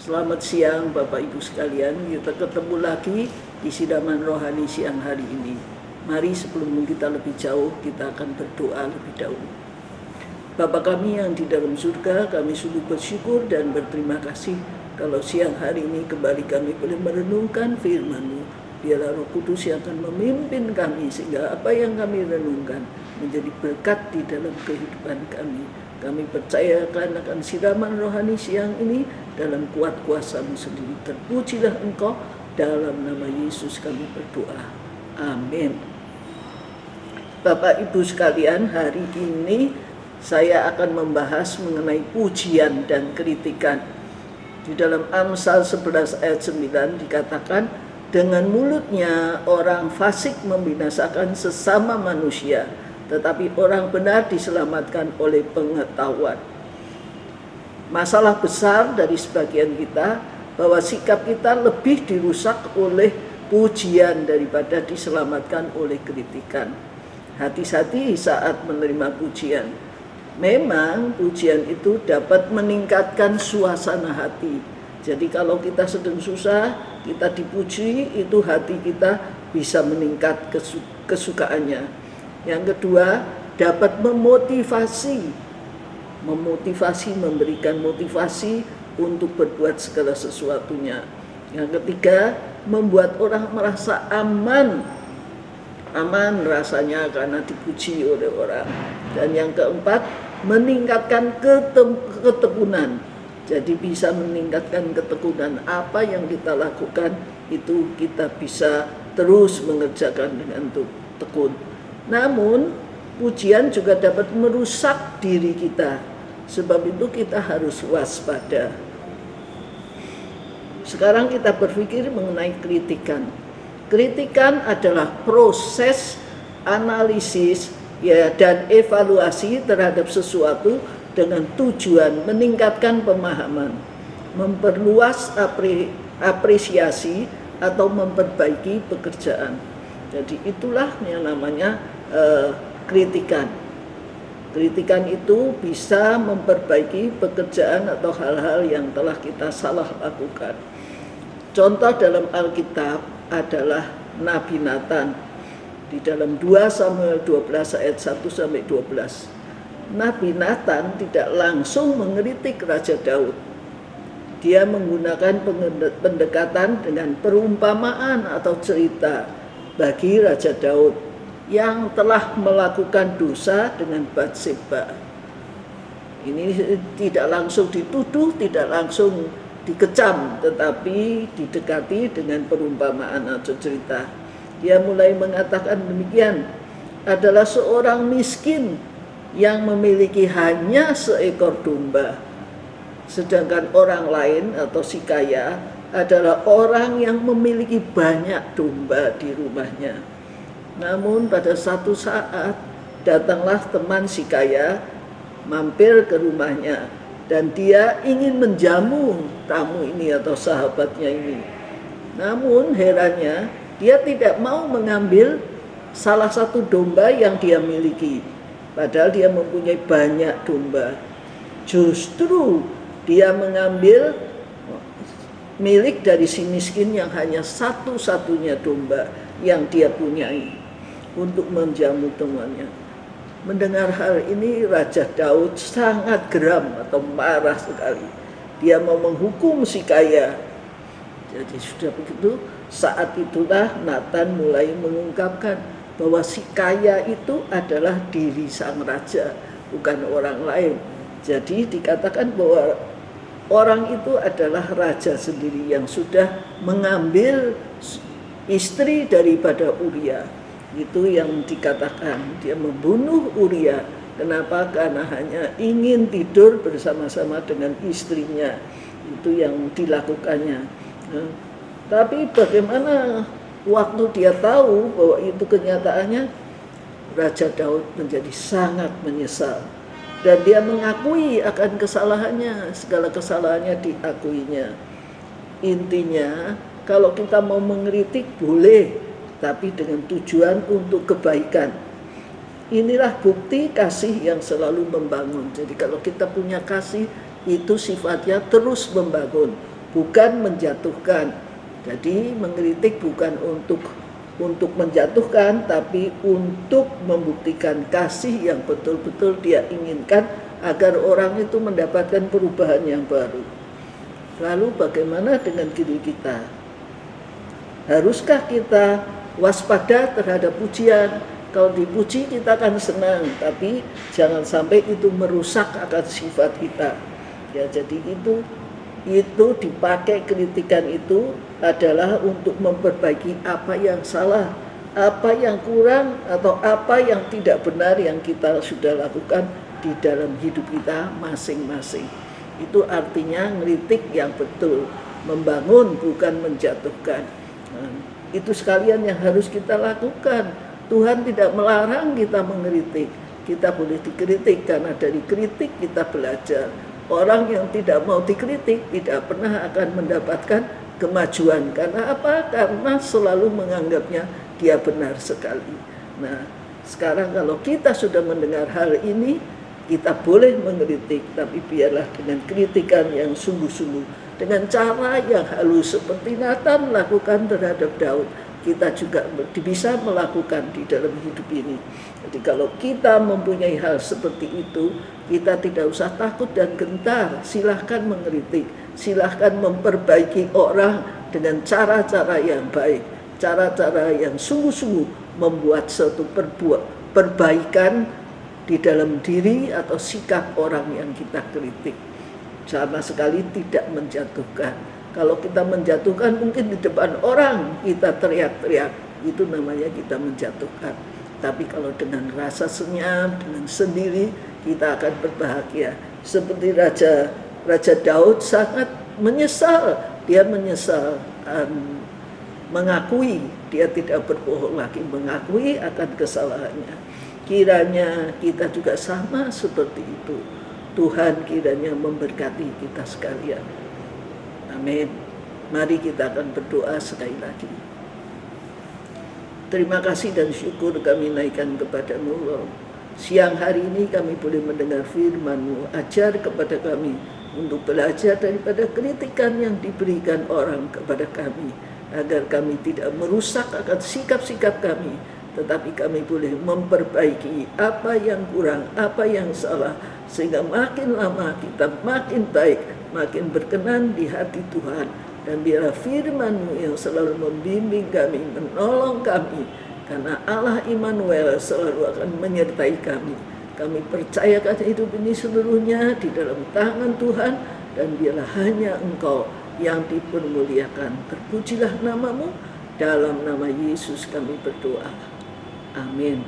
Selamat siang Bapak Ibu sekalian, kita ketemu lagi di Sidaman Rohani siang hari ini. Mari sebelum kita lebih jauh, kita akan berdoa lebih dahulu. Bapa kami yang di dalam surga, kami sungguh bersyukur dan berterima kasih kalau siang hari ini kembali kami boleh merenungkan firman-Mu. Biarlah Roh Kudus yang akan memimpin kami sehingga apa yang kami renungkan menjadi berkat di dalam kehidupan kami. Kami percayakan akan siraman rohani siang ini dalam kuat kuasa-Mu sendiri. Terpujilah Engkau, dalam nama Yesus kami berdoa. Amin. Bapak Ibu sekalian, hari ini saya akan membahas mengenai pujian dan kritikan. Di dalam Amsal 11 ayat 9 dikatakan, dengan mulutnya orang fasik membinasakan sesama manusia, tetapi orang benar diselamatkan oleh pengetahuan. Masalah besar dari sebagian kita bahwa sikap kita lebih dirusak oleh pujian daripada diselamatkan oleh kritikan. Hati-hati saat menerima pujian. Memang pujian itu dapat meningkatkan suasana hati. Jadi kalau kita sedang susah, kita dipuji, itu hati kita bisa meningkat kesukaannya. Yang kedua, dapat memotivasi, memberikan motivasi untuk berbuat segala sesuatunya. Yang ketiga, membuat orang merasa aman rasanya karena dipuji oleh orang. Dan yang keempat, meningkatkan ketekunan. Jadi bisa meningkatkan ketekunan. Apa yang kita lakukan itu kita bisa terus mengerjakan dengan tekun. Namun pujian juga dapat merusak diri kita. Sebab itu kita harus waspada. Sekarang kita berpikir mengenai kritikan. Kritikan adalah proses analisis dan evaluasi terhadap sesuatu dengan tujuan meningkatkan pemahaman, memperluas apresiasi atau memperbaiki pekerjaan. Jadi itulah yang namanya kritikan. Kritikan itu bisa memperbaiki pekerjaan atau hal-hal yang telah kita salah lakukan. Contoh dalam Alkitab adalah Nabi Nathan. Di dalam 2 Samuel 12 ayat 1-12. Nabi Nathan tidak langsung mengkritik Raja Daud. Dia menggunakan pendekatan dengan perumpamaan atau cerita bagi Raja Daud yang telah melakukan dosa dengan Batseba. Ini tidak langsung dituduh, tidak langsung dikecam, tetapi didekati dengan perumpamaan atau cerita. Dia mulai mengatakan demikian, adalah seorang miskin yang memiliki hanya seekor domba, sedangkan orang lain atau si kaya adalah orang yang memiliki banyak domba di rumahnya. Namun pada satu saat datanglah teman si kaya mampir ke rumahnya dan dia ingin menjamu tamu ini atau sahabatnya ini. Namun herannya dia tidak mau mengambil salah satu domba yang dia miliki, padahal dia mempunyai banyak domba. Justru dia mengambil milik dari si miskin yang hanya satu-satunya domba yang dia punyai untuk menjamu temannya. Mendengar hal ini Raja Daud sangat geram atau marah sekali. Dia mau menghukum si kaya. Jadi sudah begitu, saat itulah Nathan mulai mengungkapkan bahwa si kaya itu adalah diri sang raja, bukan orang lain. Jadi dikatakan bahwa orang itu adalah raja sendiri yang sudah mengambil istri daripada Uria. Itu yang dikatakan dia membunuh Uria. Kenapa? Karena hanya ingin tidur bersama-sama dengan istrinya. Itu yang dilakukannya. Tapi bagaimana waktu dia tahu bahwa itu kenyataannya, Raja Daud menjadi sangat menyesal. Dan dia mengakui akan kesalahannya, segala kesalahannya diakuinya. Intinya, kalau kita mau mengkritik boleh, tapi dengan tujuan untuk kebaikan. Inilah bukti kasih yang selalu membangun. Jadi kalau kita punya kasih, itu sifatnya terus membangun, bukan menjatuhkan. Jadi mengkritik bukan untuk menjatuhkan, tapi untuk membuktikan kasih yang betul-betul dia inginkan agar orang itu mendapatkan perubahan yang baru. Lalu bagaimana dengan diri kita? Haruskah kita waspada terhadap pujian? Kalau dipuji kita akan senang, tapi jangan sampai itu merusak akan sifat kita. Ya, jadi itu dipakai kritikan itu adalah untuk memperbaiki apa yang salah, apa yang kurang, atau apa yang tidak benar yang kita sudah lakukan di dalam hidup kita masing-masing. Itu artinya ngeritik yang betul, membangun bukan menjatuhkan. Itu sekalian yang harus kita lakukan. Tuhan tidak melarang kita mengkritik. Kita boleh dikritik karena dari kritik kita belajar. Orang yang tidak mau dikritik tidak pernah akan mendapatkan kemajuan. Karena apa? Karena selalu menganggapnya dia benar sekali. Nah, sekarang kalau kita sudah mendengar hal ini, kita boleh mengkritik, tapi biarlah dengan kritikan yang sungguh-sungguh, dengan cara yang halus seperti Nathan lakukan terhadap Daud. Kita juga bisa melakukan di dalam hidup ini. Jadi kalau kita mempunyai hal seperti itu, kita tidak usah takut dan gentar. Silahkan mengkritik, silahkan memperbaiki orang dengan cara-cara yang baik, cara-cara yang sungguh-sungguh membuat suatu perbaikan di dalam diri atau sikap orang yang kita kritik. Sama sekali tidak menjatuhkan. Kalau kita menjatuhkan mungkin di depan orang kita teriak-teriak, itu namanya kita menjatuhkan. Tapi kalau dengan rasa senyap, dengan sendiri, kita akan berbahagia. Seperti Raja Daud sangat menyesal. Dia menyesal, mengakui, dia tidak berbohong lagi, mengakui akan kesalahannya. Kiranya kita juga sama seperti itu. Tuhan kiranya memberkati kita sekalian. Amin. Mari kita akan berdoa sekali lagi. Terima kasih dan syukur kami naikkan kepada-Mu, Lord. Siang hari ini kami boleh mendengar firman-Mu. Ajar kepada kami untuk belajar daripada kritikan yang diberikan orang kepada kami, agar kami tidak merusak akan sikap-sikap kami, tetapi kami boleh memperbaiki apa yang kurang, apa yang salah, sehingga makin lama kita makin baik, makin berkenan di hati Tuhan. Dan biarlah firman-Mu yang selalu membimbing kami, menolong kami, karena Allah Immanuel selalu akan menyertai kami. Kami percayakan hidup ini seluruhnya di dalam tangan Tuhan, dan biarlah hanya Engkau yang dipermuliakan. Terpujilah nama-Mu, dalam nama Yesus kami berdoa. Amin.